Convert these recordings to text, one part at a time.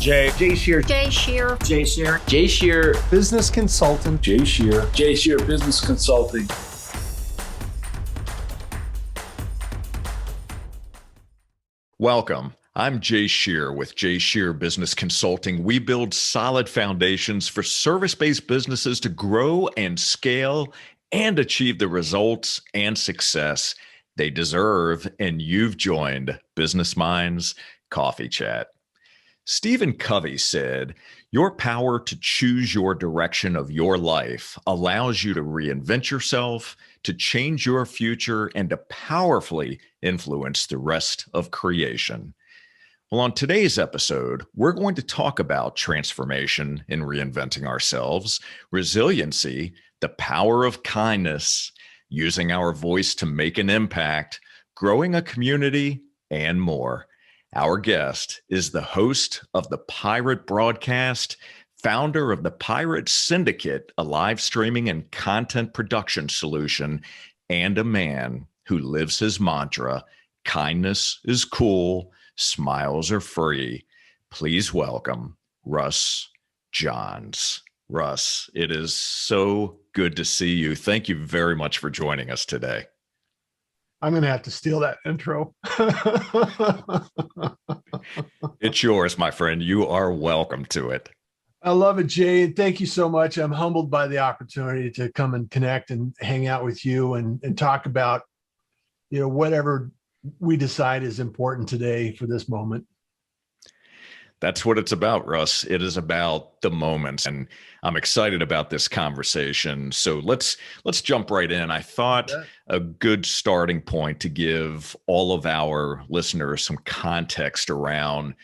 Jay Shear. Jay Shear. Jay Shear. Jay Shear Business Consultant. Jay Shear. Jay Shear Business Consulting. Welcome. I'm Jay Shear with Jay Shear Business Consulting. We build solid foundations for service-based businesses to grow and scale and achieve the results and success they deserve. And you've joined Business Minds Coffee Chat. Stephen Covey said, "Your power to choose your direction of your life allows you to reinvent yourself, to change your future, and to powerfully influence the rest of creation." Well, on today's episode, we're going to talk about transformation in reinventing ourselves, resiliency, the power of kindness, using our voice to make an impact, growing a community, and more. Our guest is the host of the Pirate Broadcast, founder of the Pirate Syndicate, a live streaming and content production solution, and a man who lives his mantra, kindness is cool, smiles are free. Please welcome Russ Johns. Russ, it is so good to see you. Thank you very much for joining us today. I'm going to have to steal that intro. It's yours, my friend. You are welcome to it. I love it, Jay. Thank you so much. I'm humbled by the opportunity to come and connect and hang out with you and talk about, whatever we decide is important today for this moment. That's what it's about, Russ. It is about the moments, and I'm excited about this conversation. So let's jump right in. I thought a good starting point to give all of our listeners some context around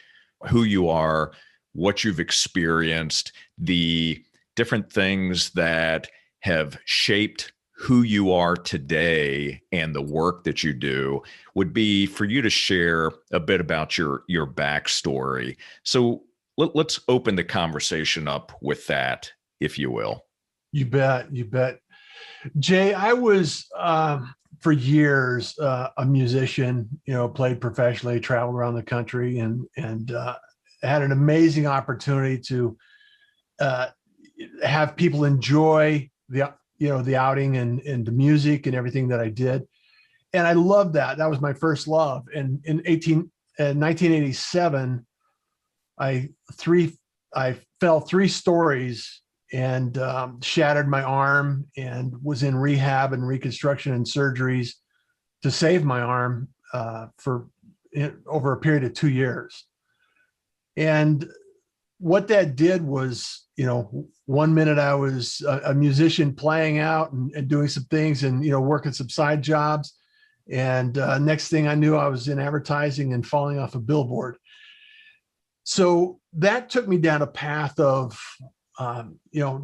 who you are, what you've experienced, the different things that have shaped who you are today and the work that you do would be for you to share a bit about your backstory. So let's open the conversation up with that, if you will. You bet. Jay, I was for years a musician, played professionally, traveled around the country and had an amazing opportunity to have people enjoy the outing and the music and everything that I did. And I loved that. That was my first love. And in 1987, I fell 3 stories and shattered my arm and was in rehab and reconstruction and surgeries to save my arm over a period of 2 years. And what that did was, 1 minute I was a musician playing out and doing some things and, working some side jobs. And next thing I knew, I was in advertising and falling off a billboard. So that took me down a path of,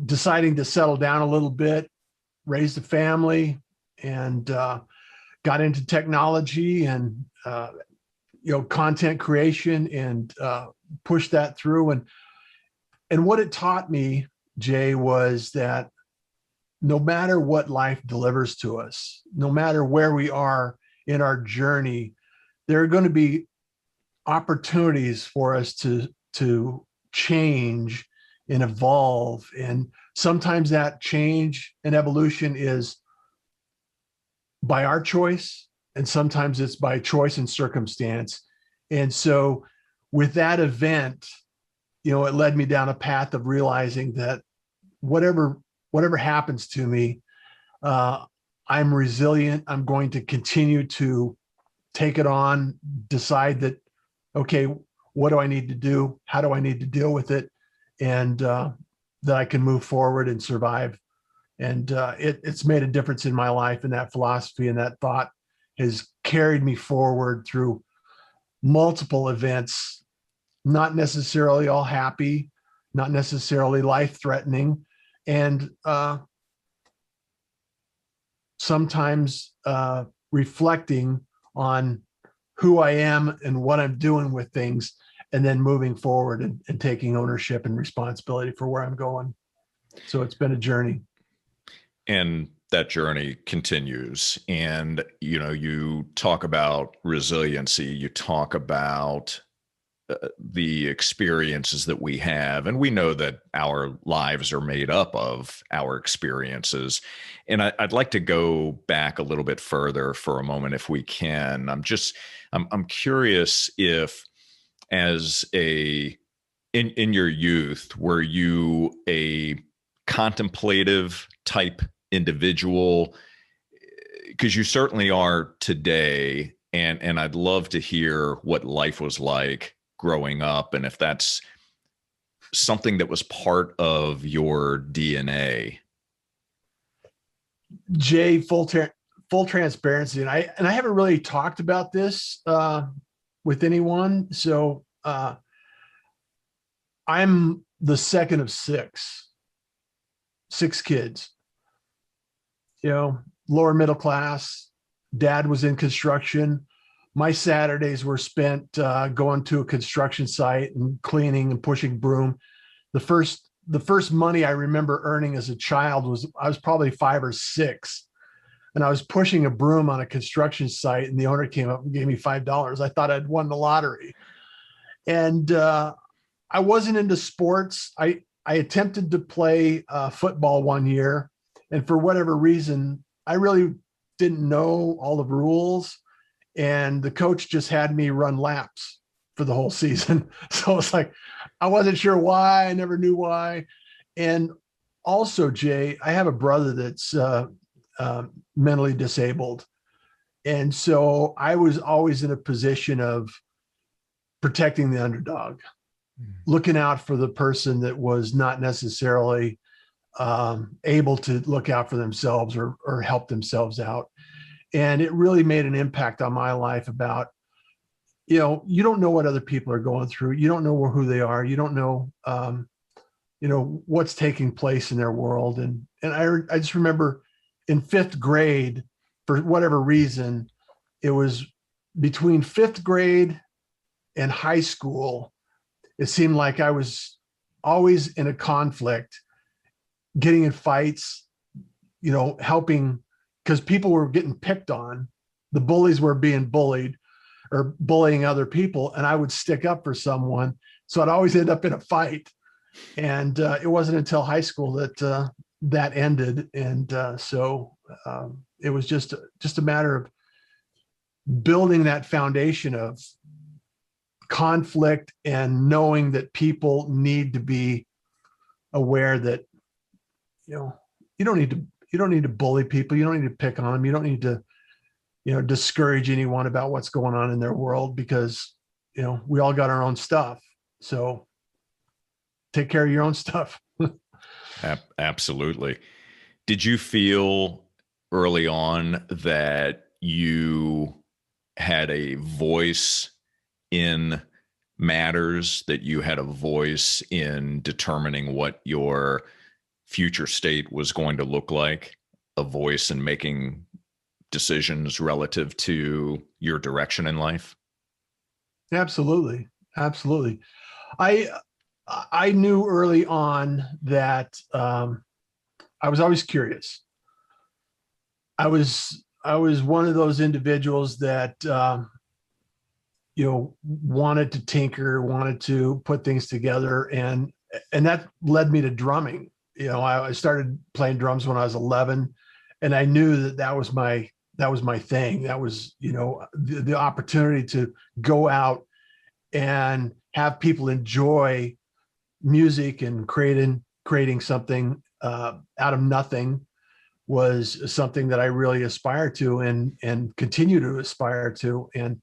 deciding to settle down a little bit, raised a family, and got into technology and, content creation and pushed that through. And what it taught me, Jay, was that no matter what life delivers to us, no matter where we are in our journey, there are going to be opportunities for us to change and evolve. And sometimes that change and evolution is by our choice, and sometimes it's by choice and circumstance. And so with that event, it led me down a path of realizing that whatever happens to me, I'm resilient. I'm going to continue to take it on, decide that, okay, what do I need to do? How do I need to deal with it? And that I can move forward and survive. And it's made a difference in my life, and that philosophy and that thought has carried me forward through multiple events, not necessarily all happy, not necessarily life-threatening, and sometimes reflecting on who I am and what I'm doing with things, and then moving forward and taking ownership and responsibility for where I'm going. So it's been a journey. And that journey continues. And, you talk about resiliency, you talk about the experiences that we have. And we know that our lives are made up of our experiences. And I'd like to go back a little bit further for a moment, if we can. I'm curious if, in your youth, were you a contemplative type individual? Because you certainly are today. And I'd love to hear what life was like growing up, and if that's something that was part of your DNA. Jay, full transparency, and I haven't really talked about this with anyone. So I'm the second of six kids. Lower middle class. Dad was in construction. My Saturdays were spent going to a construction site and cleaning and pushing broom. The first money I remember earning as a child was, I was probably 5 or 6, and I was pushing a broom on a construction site, and the owner came up and gave me $5. I thought I'd won the lottery. And I wasn't into sports. I attempted to play football one year, and for whatever reason, I really didn't know all the rules. And the coach just had me run laps for the whole season. So it's like, I wasn't sure why. I never knew why. And also, Jay, I have a brother that's mentally disabled. And so I was always in a position of protecting the underdog, looking out for the person that was not necessarily able to look out for themselves or help themselves out. And it really made an impact on my life about, you don't know what other people are going through. You don't know who they are. You don't know, what's taking place in their world. And I just remember in 5th grade, for whatever reason, it was between 5th grade and high school. It seemed like I was always in a conflict, getting in fights, helping, because people were getting picked on. The bullies were being bullied or bullying other people, and I would stick up for someone. So I'd always end up in a fight. And it wasn't until high school that that ended. And so it was just a matter of building that foundation of conflict and knowing that people need to be aware that, you don't need to bully people. You don't need to pick on them. You don't need to, discourage anyone about what's going on in their world, because, we all got our own stuff. So take care of your own stuff. Absolutely. Did you feel early on that you had a voice in matters, that you had a voice in determining what your future state was going to look like, a voice in making decisions relative to your direction in life? Absolutely. Absolutely. I knew early on that I was always curious. I was one of those individuals that wanted to tinker, wanted to put things together, and that led me to drumming. I started playing drums when I was 11, and I knew that was my thing. That was, the opportunity to go out and have people enjoy music and creating something out of nothing was something that I really aspired to and continue to aspire to, and,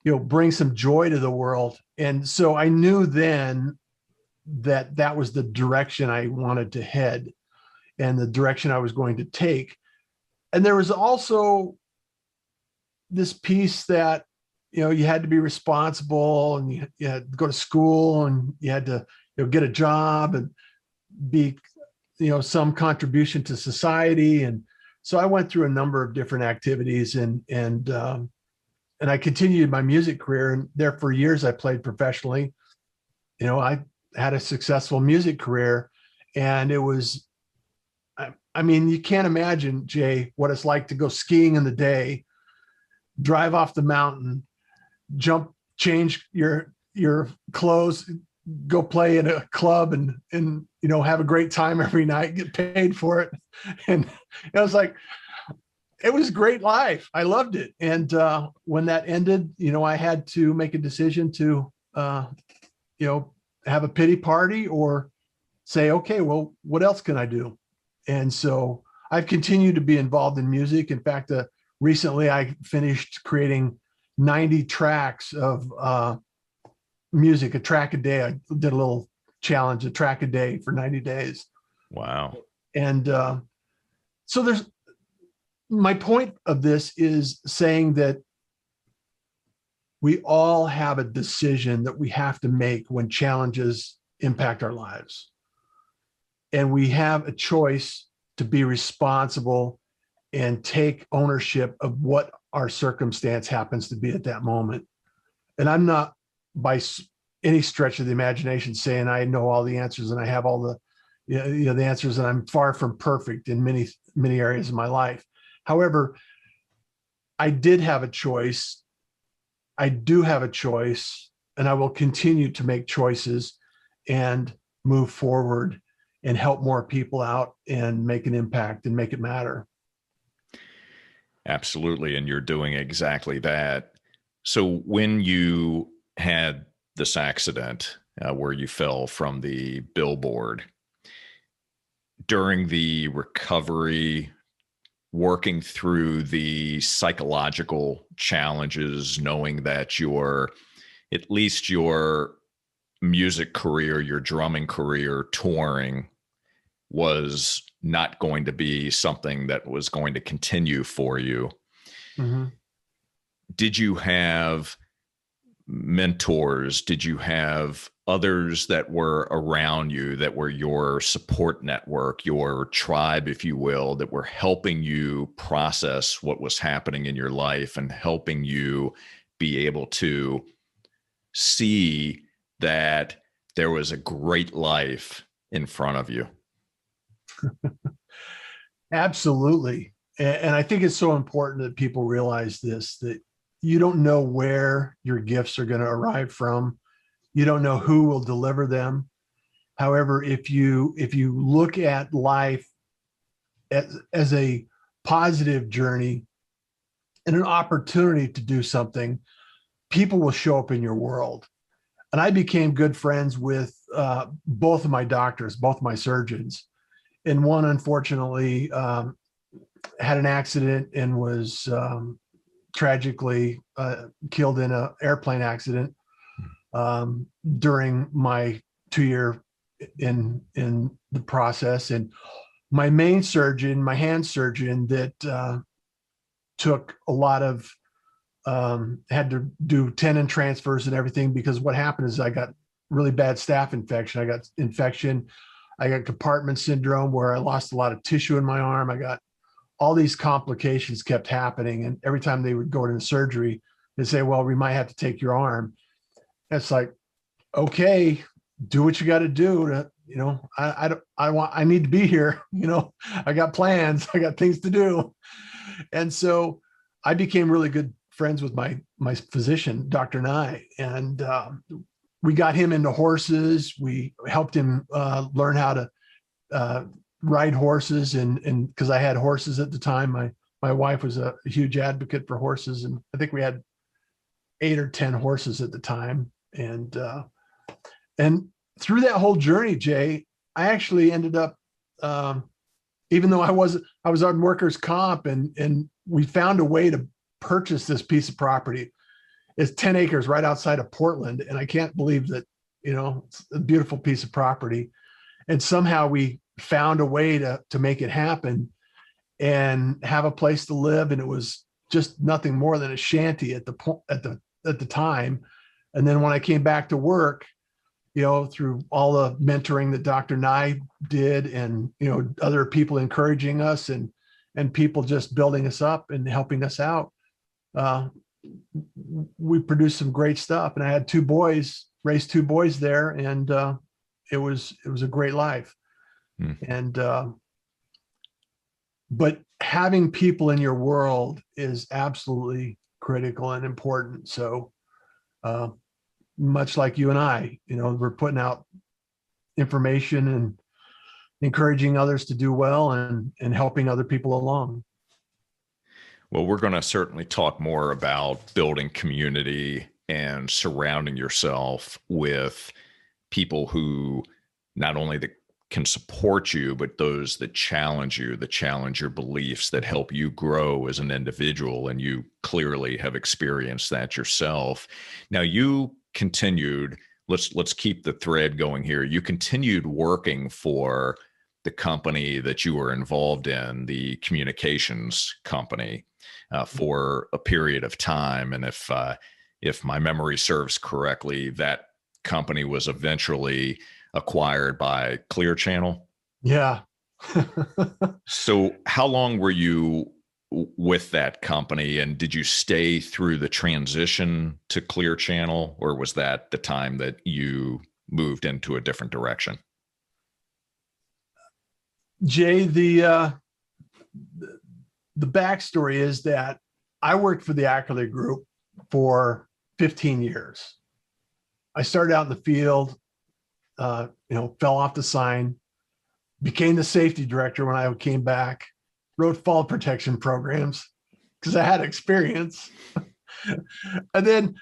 bring some joy to the world. And so I knew then that was the direction I wanted to head and the direction I was going to take. And there was also this piece that, you had to be responsible, and you had to go to school, and you had to get a job and be, some contribution to society. And so I went through a number of different activities, and I continued my music career. And there for years I played professionally. I had a successful music career, and it was, I mean, you can't imagine, Jay, what it's like to go skiing in the day, drive off the mountain, change your your clothes, go play in a club and have a great time every night, get paid for it. And I was like, it was a great life. I loved it. And when that ended, I had to make a decision to have a pity party or say, okay, well, what else can I do? And so I've continued to be involved in music. In fact, recently I finished creating 90 tracks of music, a track a day. I did a little challenge, a track a day for 90 days. Wow. And so my point of this is saying that we all have a decision that we have to make when challenges impact our lives. And we have a choice to be responsible and take ownership of what our circumstance happens to be at that moment. And I'm not by any stretch of the imagination saying I know all the answers and I have all the the answers, and I'm far from perfect in many areas of my life. However, I did have a choice. I do have a choice, and I will continue to make choices and move forward and help more people out and make an impact and make it matter. Absolutely. And you're doing exactly that. So when you had this accident where you fell from the billboard, during the recovery, working through the psychological challenges, knowing that at least your music career, your drumming career, touring was not going to be something that was going to continue for you. Mm-hmm. Did you have mentors? Did you have others that were around you, that were your support network, your tribe, if you will, that were helping you process what was happening in your life and helping you be able to see that there was a great life in front of you? Absolutely. And I think it's so important that people realize this, that you don't know where your gifts are going to arrive from. You don't know who will deliver them. However, if you look at life as a positive journey and an opportunity to do something, people will show up in your world. And I became good friends with both of my doctors, both my surgeons. And one, unfortunately, had an accident and was tragically killed in an airplane accident during my 2-year in the process. And my main surgeon, my hand surgeon that took a lot of, had to do tendon transfers and everything, because what happened is I got really bad staph infection. I got infection. I got compartment syndrome where I lost a lot of tissue in my arm. I got all these complications kept happening. And every time they would go into surgery, they'd say, well, we might have to take your arm. It's like, okay, do what you got to do to, I need to be here. I got plans, I got things to do. And so I became really good friends with my physician, Dr. Nye. And we got him into horses. We helped him learn how to ride horses, and because I had horses at the time, my wife was a huge advocate for horses, and I think we had 8 or 10 horses at the time. And through that whole journey, Jay, I actually ended up, even though I was on workers' comp, and we found a way to purchase this piece of property. It's 10 acres right outside of Portland, and I can't believe that it's a beautiful piece of property, and somehow we found a way to make it happen and have a place to live. And it was just nothing more than a shanty at the time. And then when I came back to work, through all the mentoring that Dr. Nye did, and other people encouraging us, and people just building us up and helping us out, we produced some great stuff. And I had 2 boys, raised 2 boys there, and it was a great life. And but having people in your world is absolutely critical and important. So much like you and I, we're putting out information and encouraging others to do well and helping other people along. Well, we're going to certainly talk more about building community and surrounding yourself with people who not only can support you, but those that challenge you, that challenge your beliefs, that help you grow as an individual. And you clearly have experienced that yourself. Now, you continued, let's keep the thread going here. You continued working for the company that you were involved in, the communications company, for a period of time. And if my memory serves correctly, that company was eventually acquired by Clear Channel. Yeah. So how long were you with that company, and did you stay through the transition to Clear Channel, or was that the time that you moved into a different direction? Jay, the backstory is that I worked for the Ackerley Group for 15 years. I started out in the field, fell off the sign, became the safety director when I came back, wrote fall protection programs because I had experience. and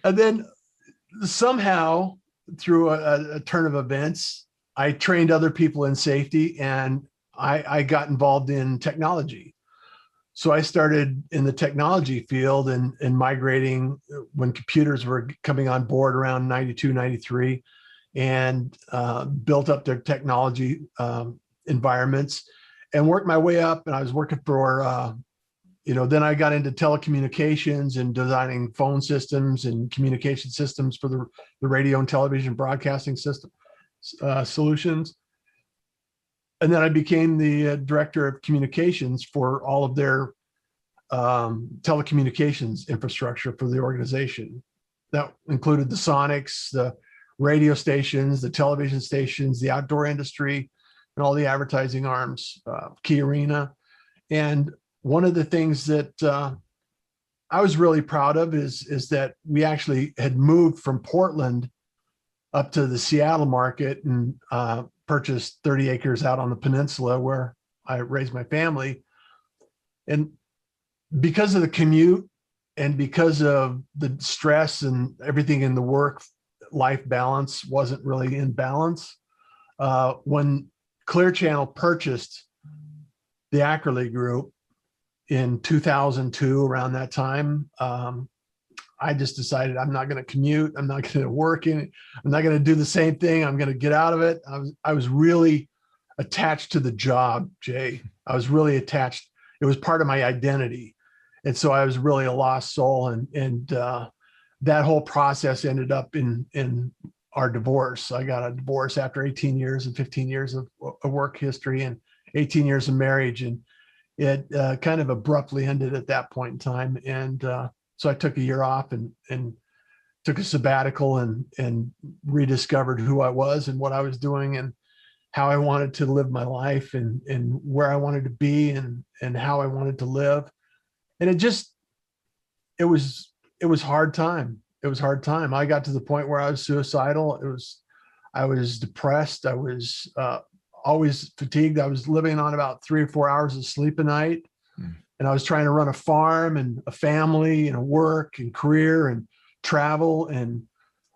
then somehow through a turn of events, I trained other people in safety, and I got involved in technology. So I started in the technology field and migrating when computers were coming on board around 92, 93, and built up their technology environments and worked my way up. And I was working for, then I got into telecommunications and designing phone systems and communication systems for the radio and television broadcasting system solutions. And then I became the director of communications for all of their telecommunications infrastructure for the organization. That included the Sonics, the radio stations, the television stations, the outdoor industry, and all the advertising arms, Key Arena. And one of the things that I was really proud of is that we actually had moved from Portland up to the Seattle market and purchased 30 acres out on the peninsula where I raised my family. And because of the commute and because of the stress and everything in the work-life balance wasn't really in balance, when Clear Channel purchased the Ackerley Group in 2002, around that time, I just decided I'm not going to commute. I'm not going to work in it. I'm not going to do the same thing. I'm going to get out of it. I was really attached to the job, Jay. I was really attached. It was part of my identity. And so I was really a lost soul. And that whole process ended up in our divorce. I got a divorce after 18 years and 15 years of work history and 18 years of marriage. And it kind of abruptly ended at that point in time. And so I took a year off and took a sabbatical and rediscovered who I was and what I was doing and how I wanted to live my life and where I wanted to be and how I wanted to live. And it was hard time. It was hard time. I got to the point where I was suicidal. I was depressed. I was always fatigued. I was living on about 3 or 4 hours of sleep a night. And I was trying to run a farm and a family and a work and career and travel. And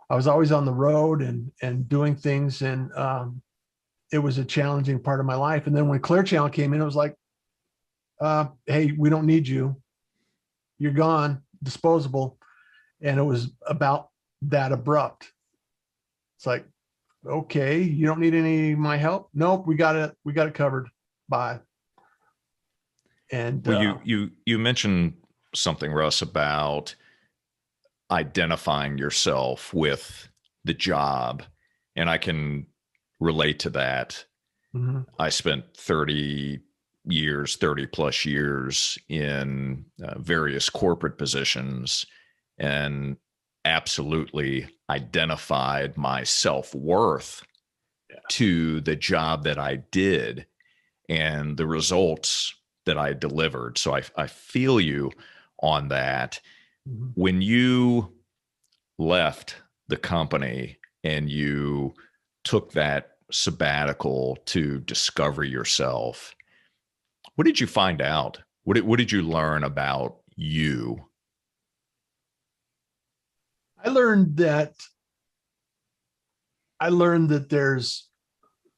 I was always on the road and doing things. And it was a challenging part of my life. And then when Clear Channel came in, it was like, hey, we don't need you. You're gone, disposable. And it was about that abrupt. It's like, okay, you don't need any of my help? Nope, we got it covered. Bye. And well, you mentioned something, Russ, about identifying yourself with the job, and I can relate to that. Mm-hmm. I spent 30 plus years in various corporate positions and absolutely identified my self-worth to the job that I did and the results that I delivered. So I feel you on that. Mm-hmm. When you left the company and you took that sabbatical to discover yourself, what did you find out? What did you learn about you? I learned that there's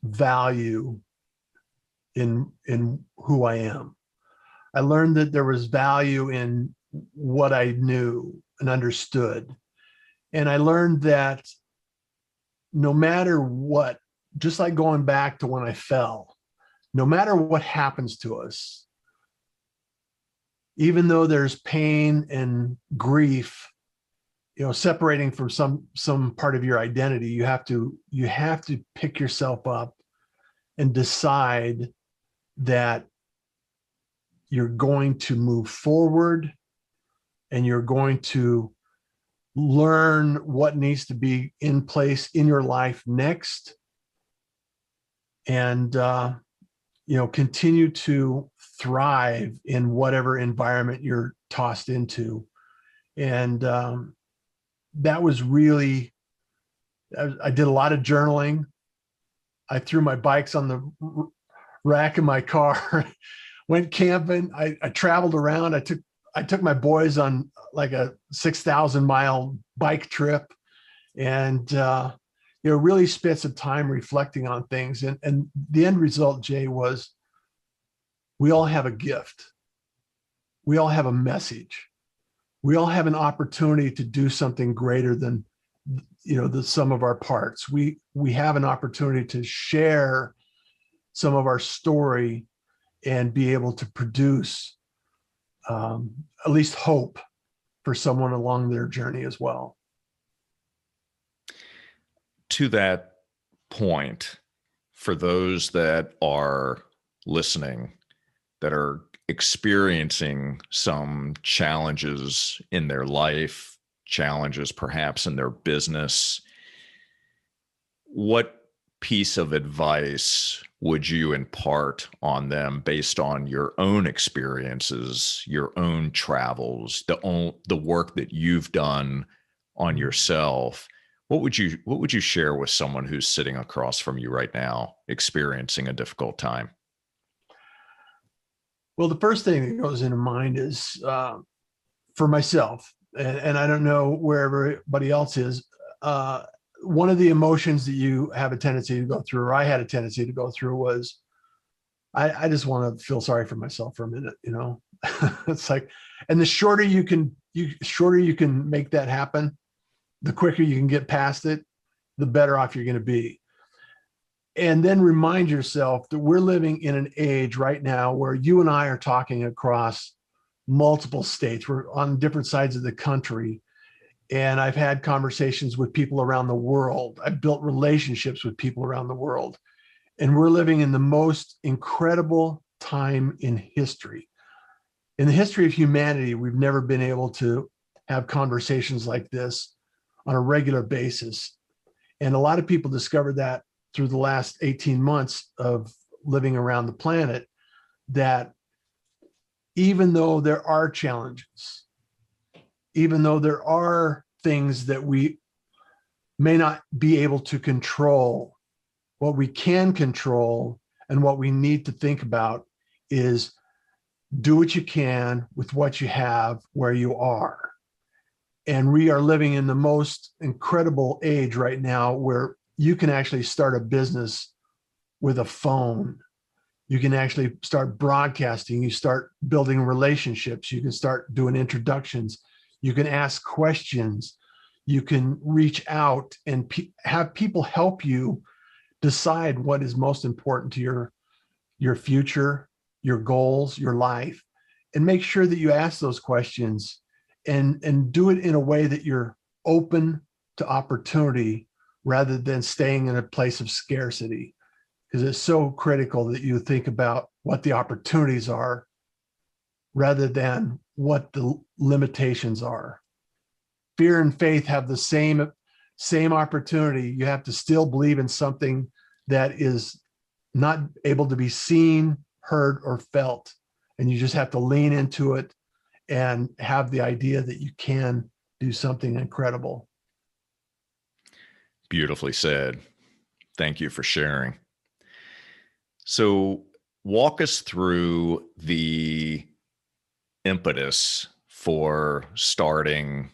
value in who I am. I learned that there was value in what I knew and understood. And I learned that no matter what, just like going back to when I fell, no matter what happens to us, even though there's pain and grief, separating from some part of your identity, you have to pick yourself up and decide that you're going to move forward and you're going to learn what needs to be in place in your life next, and continue to thrive in whatever environment you're tossed into. And that was really, I did a lot of journaling. I threw my bikes on the rack in my car, went camping. I traveled around. I took my boys on like a 6,000 mile bike trip, and really spent some time reflecting on things. And the end result, Jay, was we all have a gift. We all have a message. We all have an opportunity to do something greater than the sum of our parts. We have an opportunity to share some of our story and be able to produce at least hope for someone along their journey as well. To that point, for those that are listening, that are experiencing some challenges in their life, challenges perhaps in their business, what piece of advice would you impart on them based on your own experiences, your own travels, the work that you've done on yourself? What would you share with someone who's sitting across from you right now, experiencing a difficult time? Well, the first thing that goes into mind is for myself, and I don't know where everybody else is. One of the emotions that you have a tendency to go through, or I had a tendency to go through, was I just want to feel sorry for myself for a minute. It's like, and the shorter you can make that happen, the quicker you can get past it, the better off you're going to be. And then remind yourself that we're living in an age right now where you and I are talking across multiple states. We're on different sides of the country. And I've had conversations with people around the world. I've built relationships with people around the world. And we're living in the most incredible time in history. In the history of humanity, we've never been able to have conversations like this on a regular basis. And a lot of people discovered that through the last 18 months of living around the planet, that even though there are challenges, even though there are things that we may not be able to control, what we can control and what we need to think about is do what you can with what you have where you are. And we are living in the most incredible age right now where you can actually start a business with a phone. You can actually start broadcasting. You start building relationships. You can start doing introductions. You can ask questions. You can reach out and have people help you decide what is most important to your future, your goals, your life, and make sure that you ask those questions and do it in a way that you're open to opportunity rather than staying in a place of scarcity. Because it's so critical that you think about what the opportunities are rather than what the limitations are. Fear and faith have the same opportunity. You have to still believe in something that is not able to be seen, heard, or felt. And you just have to lean into it and have the idea that you can do something incredible. Beautifully said. Thank you for sharing. So, walk us through the impetus for starting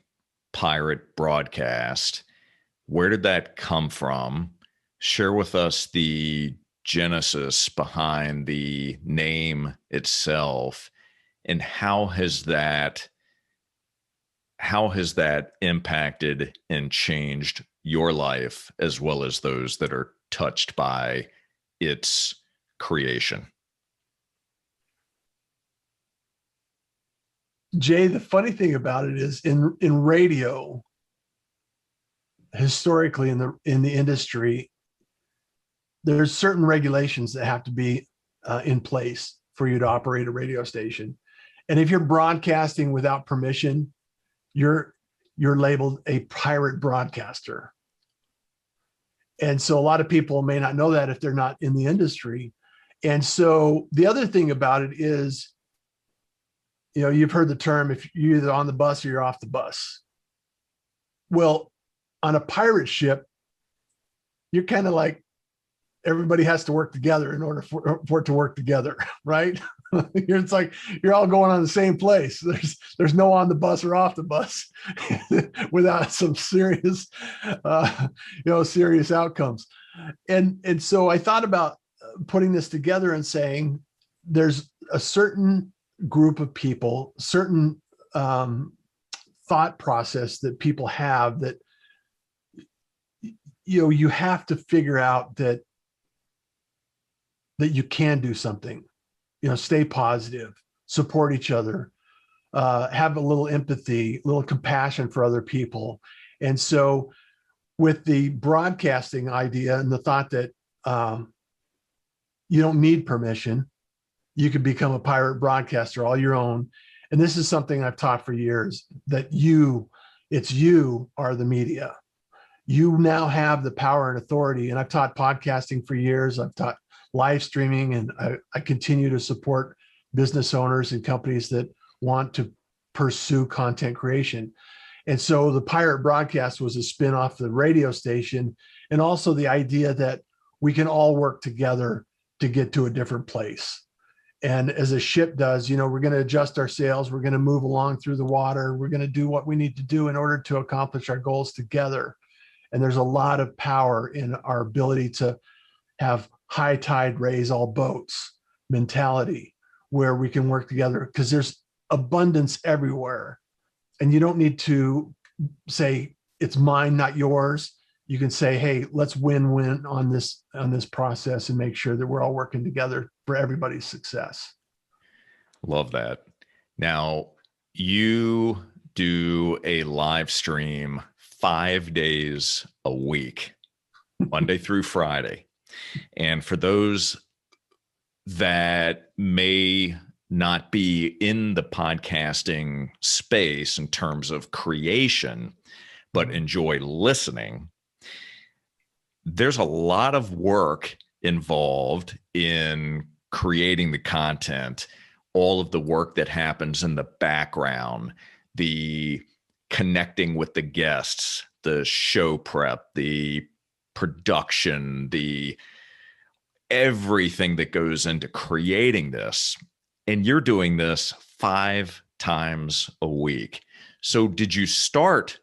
Pirate Broadcast. Where did that come from? Share with us the genesis behind the name itself, and how has that impacted and changed your life as well as those that are touched by its creation? Jay, the funny thing about it is in radio, historically in the industry, there's certain regulations that have to be in place for you to operate a radio station. And if you're broadcasting without permission, you're labeled a pirate broadcaster. And so a lot of people may not know that if they're not in the industry. And so the other thing about it is, you've heard the term, if you're either on the bus or you're off the bus. Well, on a pirate ship, you're kind of like, everybody has to work together in order for it to work together, right? It's like you're all going on the same place. There's no on the bus or off the bus without some serious, serious outcomes. And so I thought about putting this together and saying there's a certain group of people, certain thought process that people have that you have to figure out that you can do something, stay positive, support each other, have a little empathy, a little compassion for other people. And so with the broadcasting idea and the thought that you don't need permission, you can become a pirate broadcaster all your own. And this is something I've taught for years, that it's you are the media. You now have the power and authority. And I've taught podcasting for years. I've taught live streaming, and I continue to support business owners and companies that want to pursue content creation. And so the Pirate Broadcast was a spin-off of the radio station, and also the idea that we can all work together to get to a different place. And as a ship does, we're going to adjust our sails, we're going to move along through the water, we're going to do what we need to do in order to accomplish our goals together. And there's a lot of power in our ability to have high tide raise all boats mentality, where we can work together, because there's abundance everywhere. And you don't need to say it's mine, not yours. You can say, hey, let's win-win on this process and make sure that we're all working together for everybody's success. Love that. Now, you do a live stream 5 days a week, Monday through Friday. And for those that may not be in the podcasting space in terms of creation, but enjoy listening, there's a lot of work involved in creating the content, all of the work that happens in the background, the connecting with the guests, the show prep, the production, the everything that goes into creating this. And you're doing this 5 times a week. So did you start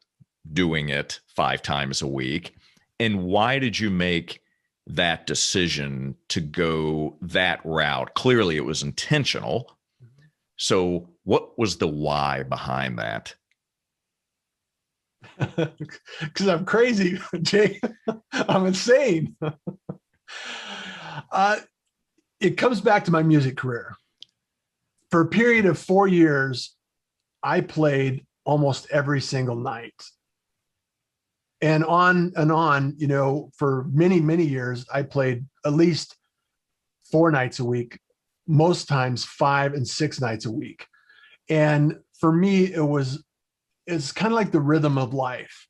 doing it 5 times a week? And why did you make that decision to go that route? Clearly it was intentional. So what was the why behind that? Because I'm crazy, Jay. I'm insane. It comes back to my music career. For a period of 4 years, I played almost every single night. And on, for many, many years, I played at least 4 nights a week, most times 5 and 6 nights a week. And for me, it's kind of like the rhythm of life.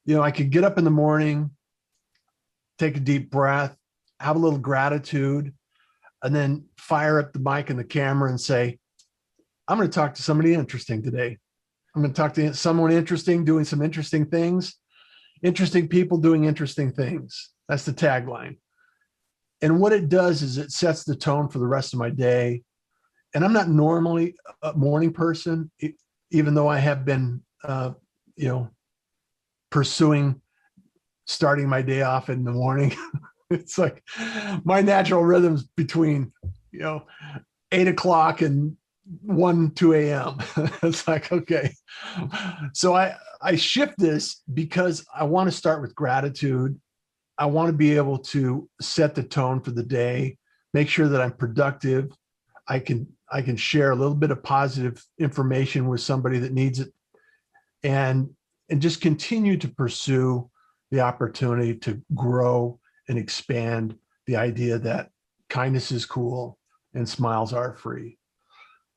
I could get up in the morning, take a deep breath, have a little gratitude, and then fire up the mic and the camera and say, I'm going to talk to somebody interesting today. I'm going to talk to someone interesting, doing some interesting things. interesting people doing interesting things. That's the tagline. And what it does is it sets the tone for the rest of my day. And I'm not normally a morning person, even though I have been, you know, pursuing starting my day off in the morning. It's like my natural rhythms between, 8 o'clock and 2 a.m. It's like, okay. So I shift this because I want to start with gratitude. I want to be able to set the tone for the day, make sure that I'm productive. I can share a little bit of positive information with somebody that needs it, and just continue to pursue the opportunity to grow and expand the idea that kindness is cool and smiles are free.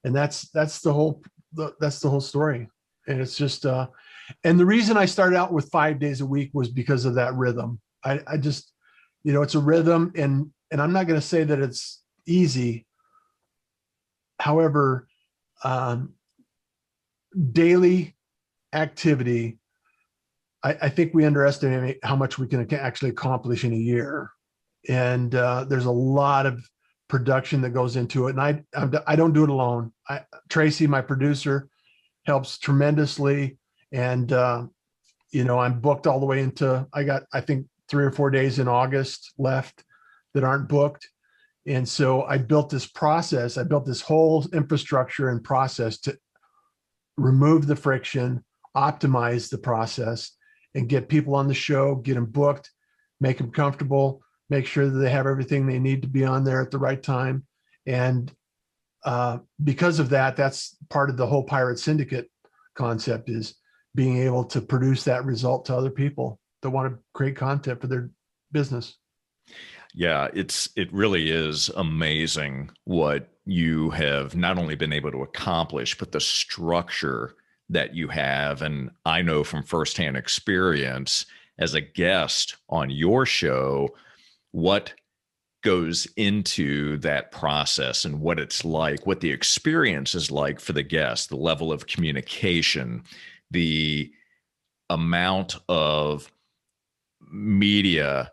And that's the whole story. And it's just and the reason I started out with 5 days a week was because of that rhythm. I just, it's a rhythm, and I'm not going to say that it's easy. However, daily activity, I think we underestimate how much we can actually accomplish in a year. And there's a lot of production that goes into it. And I don't do it alone. Tracy, my producer, helps tremendously. And, I'm booked all the way into, I got, I think, 3 or 4 days in August left that aren't booked. And so I built this process. I built this whole infrastructure and process to remove the friction, optimize the process, and get people on the show, get them booked, make them comfortable, make sure that they have everything they need to be on there at the right time. And because of that, that's part of the whole Pirate Syndicate concept, is being able to produce that result to other people that want to create content for their business. Yeah, it really is amazing what you have not only been able to accomplish, but the structure that you have. And I know from firsthand experience as a guest on your show, what goes into that process and what it's like, what the experience is like for the guest, the level of communication, the amount of media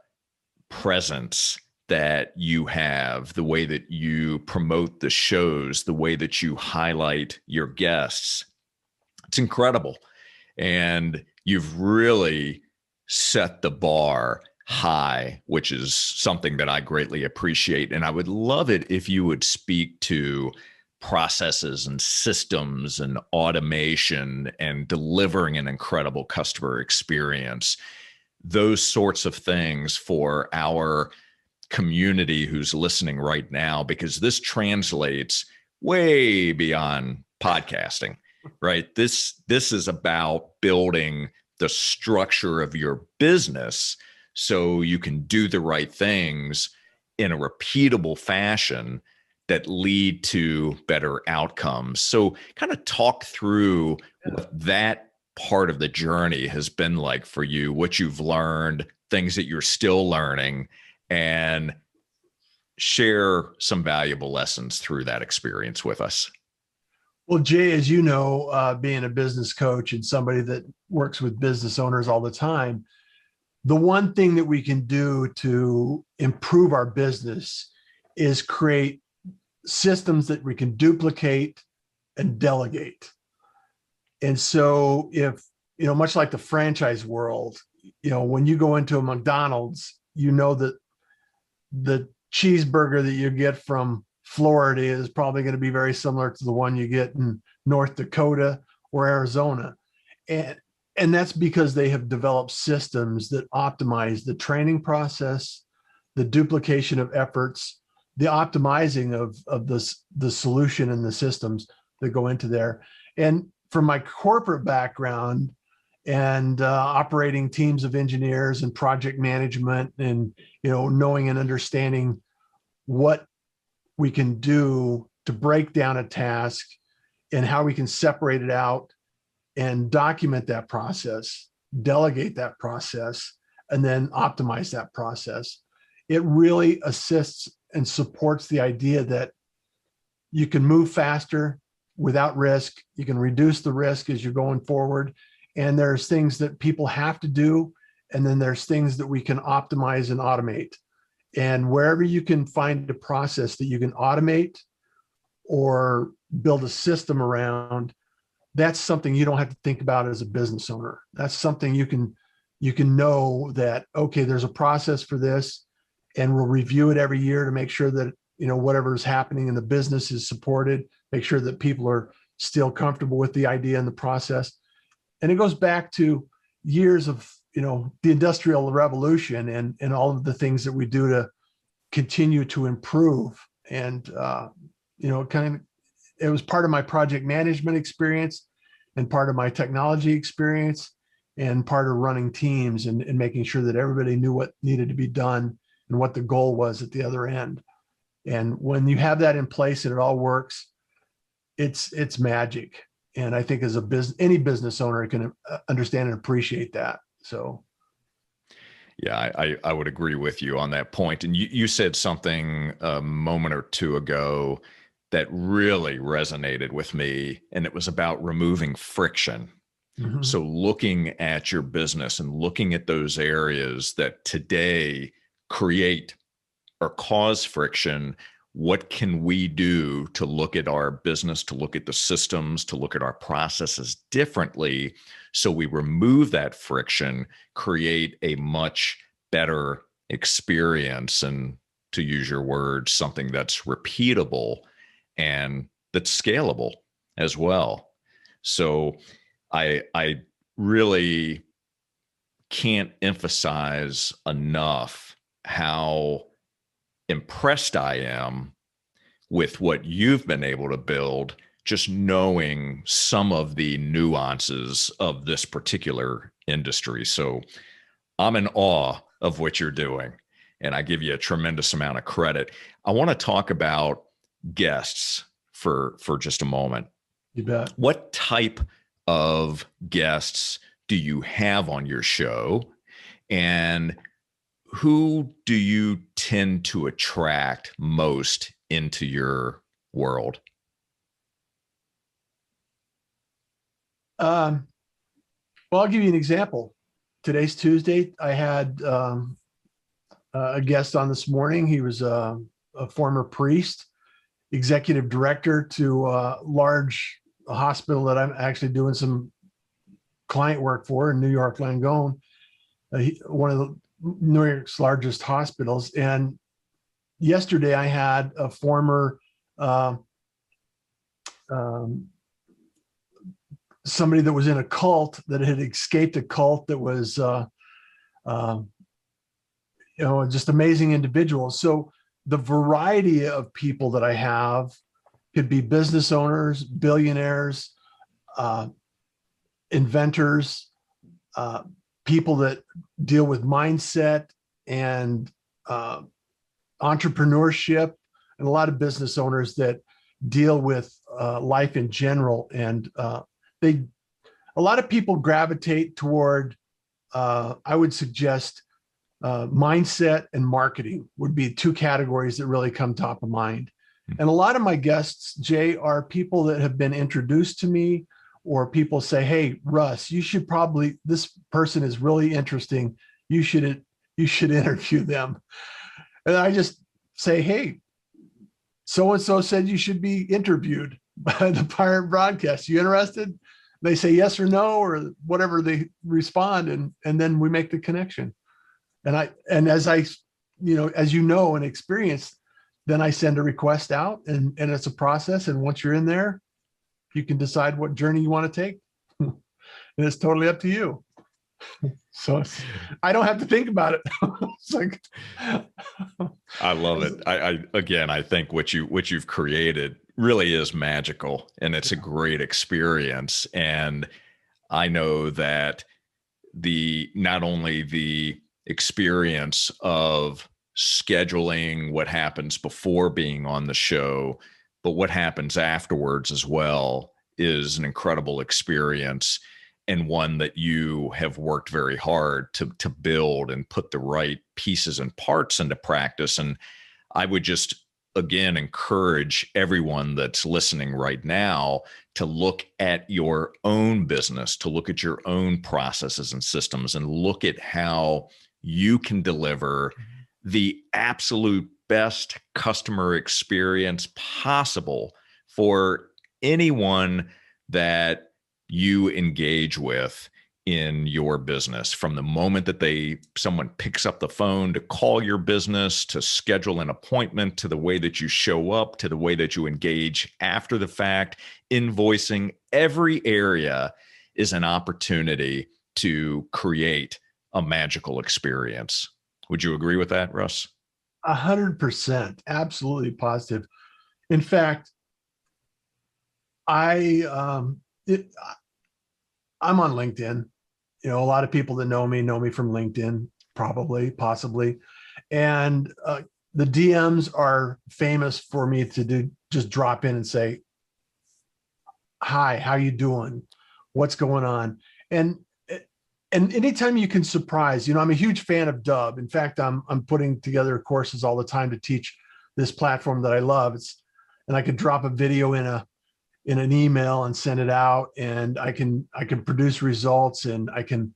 presence that you have, the way that you promote the shows, the way that you highlight your guests. It's incredible. And you've really set the bar high, which is something that I greatly appreciate. And I would love it if you would speak to processes and systems and automation and delivering an incredible customer experience, those sorts of things for our community who's listening right now, because this translates way beyond podcasting, right? This is about building the structure of your business so you can do the right things in a repeatable fashion that lead to better outcomes. So kind of talk through what that part of the journey has been like for you, what you've learned, things that you're still learning, and share some valuable lessons through that experience with us. Well, Jay, as you know, being a business coach and somebody that works with business owners all the time, the one thing that we can do to improve our business is create systems that we can duplicate and delegate. And so if, much like the franchise world, when you go into a McDonald's, that the cheeseburger that you get from Florida is probably going to be very similar to the one you get in North Dakota or Arizona. And that's because they have developed systems that optimize the training process, the duplication of efforts, the optimizing of the solution and the systems that go into there. And from my corporate background and operating teams of engineers and project management and, knowing and understanding what we can do to break down a task and how we can separate it out and document that process, delegate that process, and then optimize that process. It really assists and supports the idea that you can move faster without risk. You can reduce the risk as you're going forward. And there's things that people have to do and then there's things that we can optimize and automate. And wherever you can find a process that you can automate or build a system around, that's something you don't have to think about as a business owner. That's something you can know that, okay, there's a process for this, and we'll review it every year to make sure that, whatever is happening in the business is supported, make sure that people are still comfortable with the idea and the process. And it goes back to years of, the Industrial Revolution and all of the things that we do to continue to improve. And, it was part of my project management experience and part of my technology experience and part of running teams and making sure that everybody knew what needed to be done and what the goal was at the other end. And when you have that in place and it all works, it's magic. And I think as any business owner can understand and appreciate that. So. Yeah, I would agree with you on that point. And you said something a moment or two ago that really resonated with me, and it was about removing friction. Mhm. So looking at your business and looking at those areas that today create or cause friction, what can we do to look at our business, to look at the systems, to look at our processes differently so we remove that friction, create a much better experience, and to use your words, something that's repeatable and that's scalable as well. So I really can't emphasize enough how impressed I am with what you've been able to build, just knowing some of the nuances of this particular industry. So I'm in awe of what you're doing, and I give you a tremendous amount of credit. I want to talk about guests for just a moment. You bet. What type of guests do you have on your show, and who do you tend to attract most into your world? Well, I'll give you an example. Today's Tuesday. I had a guest on this morning. He was a former priest, executive director to a large hospital that I'm actually doing some client work for in New York, Langone, one of the New York's largest hospitals. And yesterday I had a former somebody that was in a cult that had escaped a cult that was just amazing individuals. So the variety of people that I have could be business owners, billionaires, inventors, people that deal with mindset and entrepreneurship, and a lot of business owners that deal with life in general. And a lot of people gravitate toward, I would suggest, mindset and marketing would be two categories that really come top of mind. And a lot of my guests, Jay, are people that have been introduced to me, or people say, hey, Russ, this person is really interesting. You should interview them. And I just say, hey, so-and-so said you should be interviewed by the Pirate Broadcast. You interested? They say yes or no, or whatever they respond. And then we make the connection. And as and experience, then I send a request out, and it's a process. And once you're in there, you can decide what journey you want to take. And it's totally up to you. So I don't have to think about it. It's like, I love it. I think what you've created really is magical, and it's a great experience. And I know that not only the experience of scheduling what happens before being on the show, but what happens afterwards as well is an incredible experience, and one that you have worked very hard to build and put the right pieces and parts into practice. And I would just again encourage everyone that's listening right now to look at your own business, to look at your own processes and systems, and look at how you can deliver the absolute best customer experience possible for anyone that you engage with in your business, from the moment that someone picks up the phone to call your business, to schedule an appointment, to the way that you show up, to the way that you engage after the fact, invoicing. Every area is an opportunity to create a magical experience. Would you agree with that, Russ? 100%, absolutely positive. In fact, I'm on LinkedIn. A lot of people that know me from LinkedIn, probably, possibly. And the DMs are famous for me to just drop in and say, hi, how you doing? What's going on? And anytime you can surprise, I'm a huge fan of Dub. In fact, I'm putting together courses all the time to teach this platform that I love. And I could drop a video in an email and send it out, and I can produce results, and I can,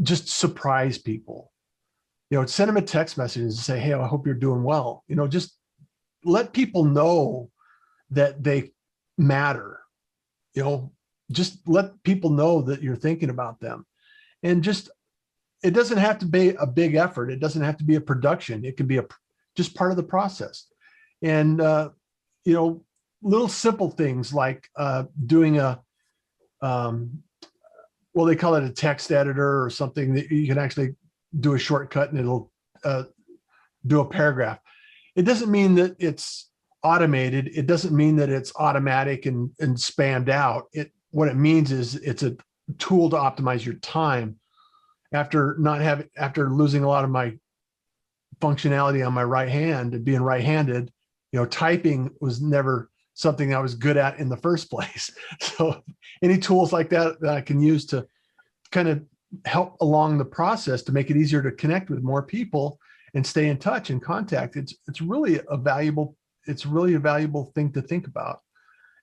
just surprise people. Send them a text message and say, hey, I hope you're doing well. Just let people know that they matter. Just let people know that you're thinking about them. And it doesn't have to be a big effort. It doesn't have to be a production. It can be just part of the process. And, little simple things like doing they call it a text editor or something that you can actually do a shortcut and it'll do a paragraph. It doesn't mean that it's automated. It doesn't mean that it's automatic and spammed out. What it means is it's a tool to optimize your time. After losing a lot of my functionality on my right hand and being right-handed, typing was never something I was good at in the first place. So any tools like that I can use to kind of help along the process to make it easier to connect with more people and stay in touch and contact. It's really a valuable thing to think about.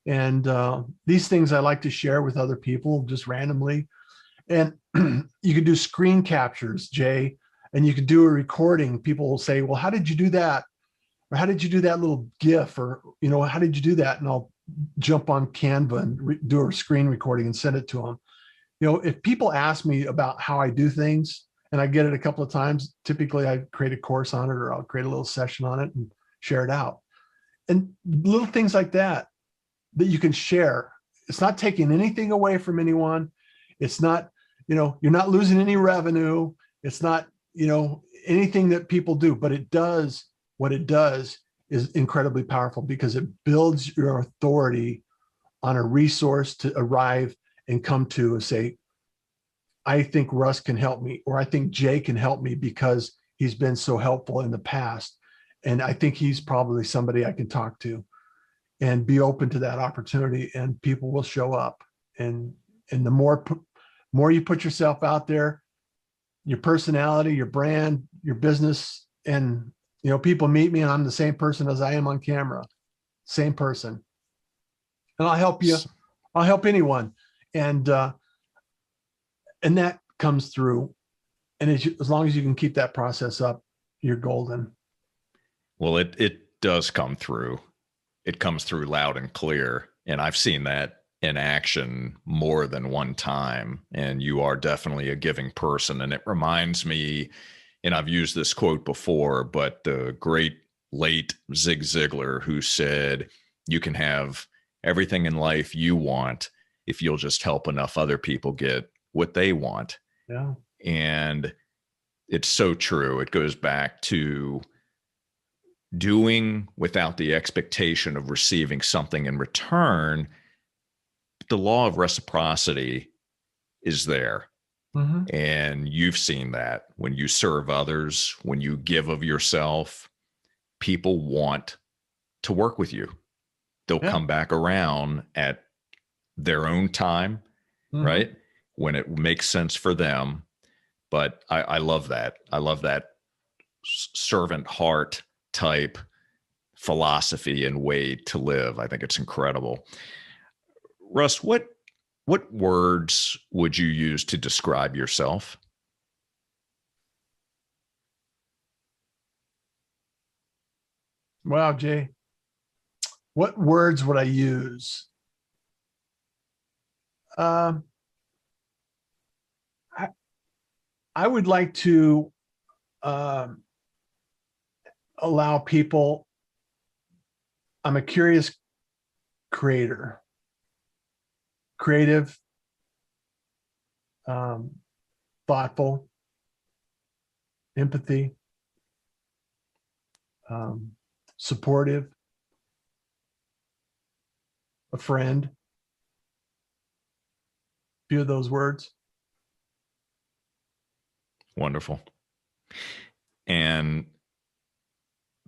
And these things I like to share with other people just randomly. And you can do screen captures, Jay, and you can do a recording. People will say, well, how did you do that? Or how did you do that little GIF? Or, how did you do that? And I'll jump on Canva and do a screen recording and send it to them. If people ask me about how I do things and I get it a couple of times, typically I create a course on it, or I'll create a little session on it and share it out. And little things like that you can share. It's not taking anything away from anyone. It's not, you're not losing any revenue. It's not, anything that people do, but what it does is incredibly powerful because it builds your authority on a resource to arrive and come to and say, I think Russ can help me, or I think Jay can help me because he's been so helpful in the past. And I think he's probably somebody I can talk to, and be open to that opportunity, and people will show up. And the more you put yourself out there, your personality, your brand, your business, and people meet me and I'm the same person as I am on camera, same person. And I'll help you. I'll help anyone. And that comes through. And as long as you can keep that process up, you're golden. Well, it does come through. It comes through loud and clear. And I've seen that in action more than one time. And you are definitely a giving person. And it reminds me, and I've used this quote before, but the great late Zig Ziglar, who said, you can have everything in life you want if you'll just help enough other people get what they want. Yeah. And it's so true. It goes back to doing without the expectation of receiving something in return. The law of reciprocity is there. Mm-hmm. And you've seen that when you serve others, when you give of yourself, people want to work with you. They'll come back around at their own time, right? When it makes sense for them. But I love that. I love that servant heart type philosophy and way to live. I think it's incredible. Russ, what words would you use to describe yourself? Wow, Jay, what words would I use? Um, I, I would like to um, allow people. I'm a curious creator, creative, um, thoughtful, empathy, um, supportive, a friend. Few of those words. Wonderful. And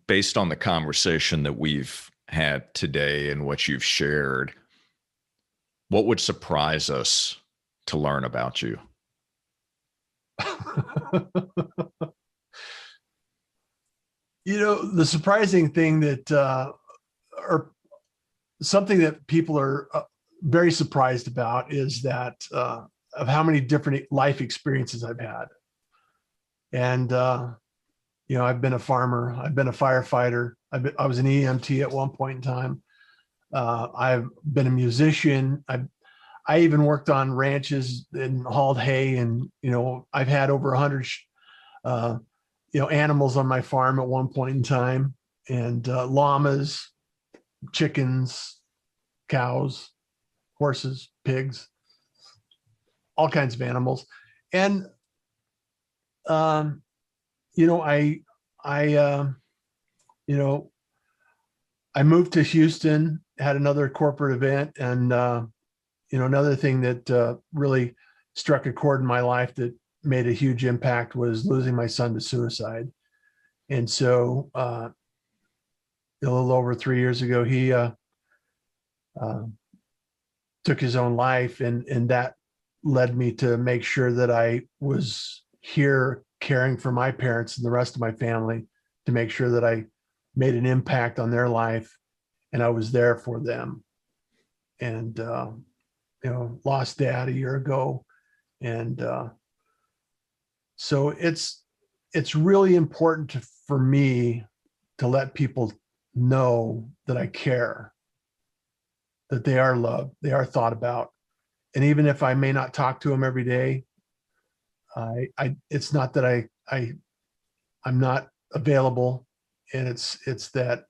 based on the conversation that we've had today and what you've shared, what would surprise us to learn about you? The surprising thing that, or something that people are very surprised about is that of how many different life experiences I've had. And, I've been a farmer, I've been a firefighter, I was an EMT at one point in time. I've been a musician. I even worked on ranches and hauled hay, and I've had over 100 animals on my farm at one point in time, and llamas, chickens, cows, horses, pigs, all kinds of animals. And I moved to Houston, had another corporate event, and another thing that really struck a chord in my life that made a huge impact was losing my son to suicide. And so a little over 3 years ago, he took his own life, and that led me to make sure that I was here caring for my parents and the rest of my family, to make sure that I made an impact on their life and I was there for them. And lost dad a year ago, and so it's really important for me to let people know that I care, that they are loved, they are thought about. And even if I may not talk to them every day, it's not that I'm not available, and it's that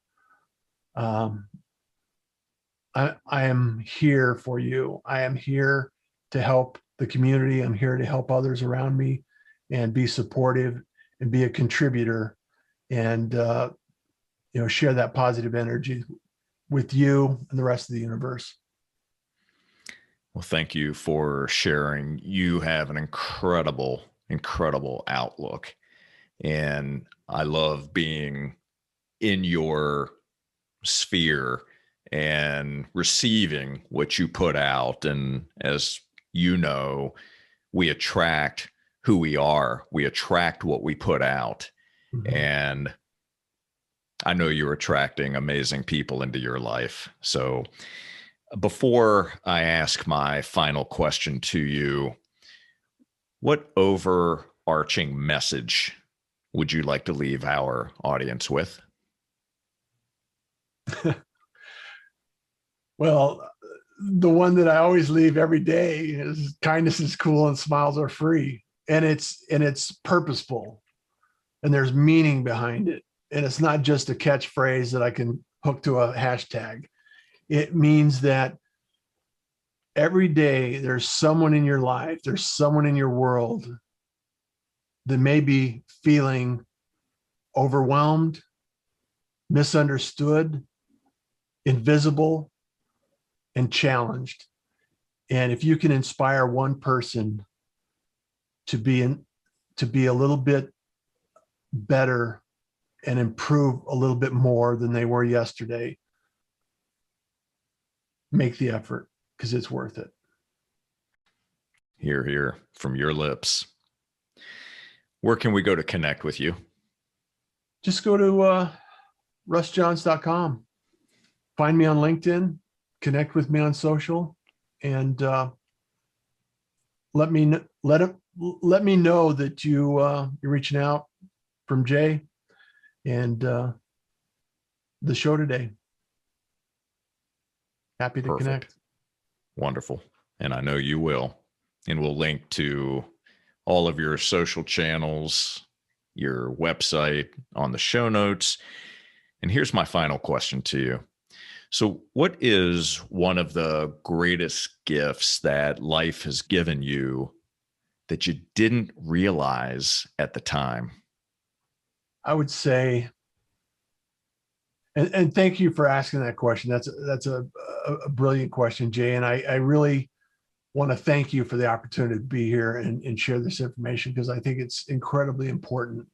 I am here for you. I am here to help the community. I'm here to help others around me and be supportive and be a contributor, and share that positive energy with you and the rest of the universe. Well, thank you for sharing. You have an incredible, incredible outlook. And I love being in your sphere and receiving what you put out. And as you know, we attract who we are, we attract what we put out. Mm-hmm. And I know you're attracting amazing people into your life. So before I ask my final question to you, what overarching message would you like to leave our audience with? Well, the one that I always leave every day is kindness is cool and smiles are free. And it's purposeful, and there's meaning behind it. And it's not just a catchphrase that I can hook to a hashtag. It means that every day there's someone in your life, there's someone in your world that may be feeling overwhelmed, misunderstood, invisible, and challenged. And if you can inspire one person to be a little bit better and improve a little bit more than they were yesterday, make the effort, because it's worth it. Hear, hear from your lips. Where can we go to connect with you? Just go to russjohns.com. Find me on LinkedIn, connect with me on social, and let me know that you're reaching out from Jay and the show today. Happy to Perfect. connect. Wonderful. And I know you will. And we'll link to all of your social channels, your website on the show notes. And here's my final question to you. So, what is one of the greatest gifts that life has given you that you didn't realize at the time? I would say, and thank you for asking that question. That's a brilliant question, Jay. And I really want to thank you for the opportunity to be here and share this information, because I think it's incredibly important,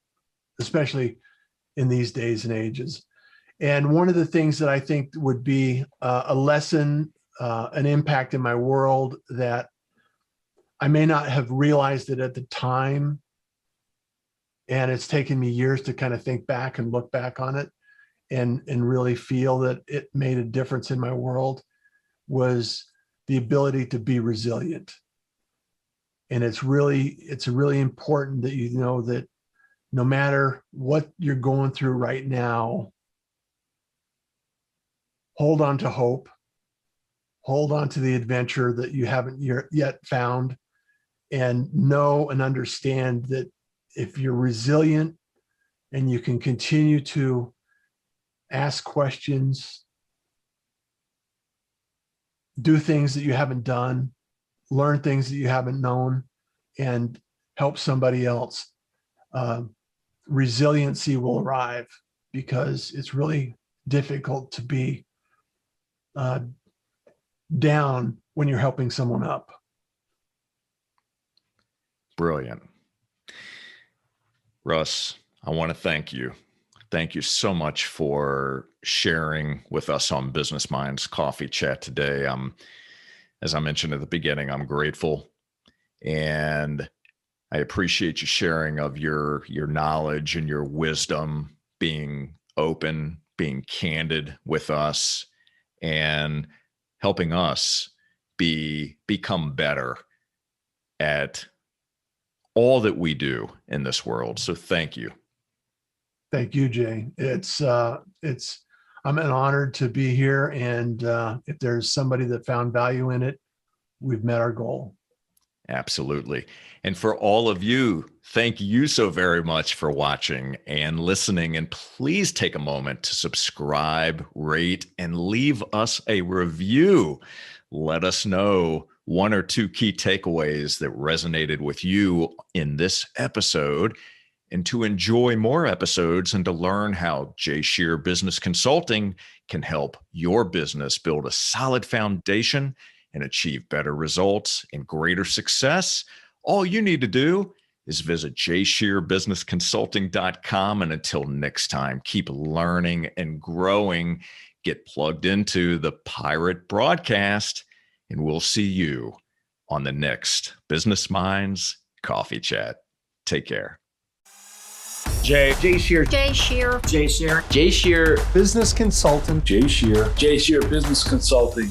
especially in these days and ages. And one of the things that I think would be a lesson, an impact in my world that I may not have realized it at the time, and it's taken me years to kind of think back and look back on it and really feel that it made a difference in my world, was the ability to be resilient. And it's really important that you know that no matter what you're going through right now, hold on to hope, hold on to the adventure that you haven't yet found, and know and understand that if you're resilient and you can continue to ask questions, do things that you haven't done, learn things that you haven't known, and help somebody else, resiliency will arrive, because it's really difficult to be down when you're helping someone up. Brilliant. Russ, I want to thank you. Thank you so much for sharing with us on Business Minds Coffee Chat today. As I mentioned at the beginning, I'm grateful, and I appreciate you sharing of your knowledge and your wisdom, being open, being candid with us, and helping us become better at all that we do in this world. So thank you. Thank you, Jay. I'm honored to be here. And if there's somebody that found value in it, we've met our goal. Absolutely. And for all of you, thank you so very much for watching and listening. And please take a moment to subscribe, rate, and leave us a review. Let us know one or two key takeaways that resonated with you in this episode. And to enjoy more episodes and to learn how Jay Shear Business Consulting can help your business build a solid foundation and achieve better results and greater success, all you need to do is visit jayshearbusinessconsulting.com. And until next time, keep learning and growing. Get plugged into the Pirate Broadcast, and we'll see you on the next Business Minds Coffee Chat. Take care. Jay Shear. Jay Shear. Jay Shear. Jay Shear. Business Consultant. Jay Shear Business Consulting.